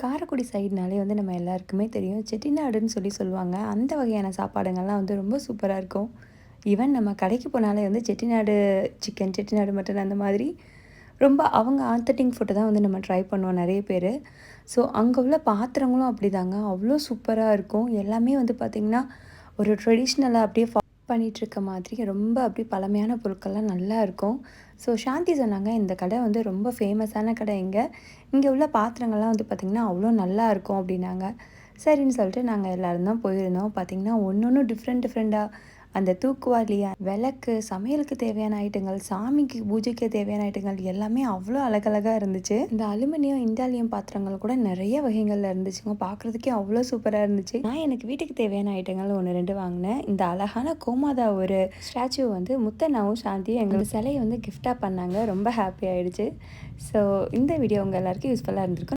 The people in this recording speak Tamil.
காரைக்குடி சைடுனாலே வந்து நம்ம எல்லாருக்குமே தெரியும் செட்டிநாடுன்னு சொல்லுவாங்க. அந்த வகையான சாப்பாடுங்கள்லாம் வந்து ரொம்ப சூப்பராக இருக்கும். ஈவன் நம்ம கடைக்கு போனாலே வந்து செட்டிநாடு சிக்கன், செட்டிநாடு மட்டன் அந்த மாதிரி ரொம்ப அவங்க ஆத்தென்டிக் ஃபுட்டை தான் வந்து நம்ம ட்ரை பண்ணுவோம் நிறைய பேர். ஸோ அங்கே உள்ள பாத்திரங்களும் அப்படிதாங்க. அவ்வளோ சூப்பராக இருக்கும். எல்லாமே வந்து பார்த்திங்கன்னா ஒரு ட்ரெடிஷ்னலாக அப்படியே பண்ணிகிட்ருக்க மாதிரி ரொம்ப அப்படியே பழமையான பொருட்கள்லாம் நல்லா இருக்கும். ஸோ சாந்தி சொன்னாங்க இந்த கடை வந்து ரொம்ப ஃபேமஸான கடை இங்கே. இங்கே உள்ள பாத்திரங்கள்லாம் வந்து பார்த்திங்கன்னா அவ்வளோ நல்லா இருக்கும் அப்படின்னாங்க. சரின்னு சொல்லிட்டு நாங்கள் எல்லோரும் தான் போயிருந்தோம். பார்த்திங்கன்னா ஒன்று ஒன்று டிஃப்ரெண்ட்டாக அந்த தூக்குவாளி, விளக்கு, சமையலுக்கு தேவையான ஐட்டங்கள், சாமிக்கு பூஜைக்கு தேவையான ஐட்டங்கள் எல்லாமே அவ்வளோ அழகழகாக இருந்துச்சு. இந்த அலுமினியம், இண்டாலியம் பாத்திரங்கள் கூட நிறைய வகைகளில் இருந்துச்சுங்க. பார்க்குறதுக்கே அவ்வளோ சூப்பராக இருந்துச்சு. நான் எனக்கு வீட்டுக்கு தேவையான ஐட்டங்கள் 1, 2 வாங்கினேன். இந்த அழகான கோமாதா ஒரு ஸ்டாச்சு வந்து முத்தண்ணாவும் சாந்தியும் எங்களுக்கு சிலையை வந்து கிஃப்டாக பண்ணாங்க. ரொம்ப ஹாப்பி ஆகிடுச்சு. ஸோ இந்த வீடியோ உங்கள் எல்லாருக்கும் யூஸ்ஃபுல்லாக இருந்திருக்கும்.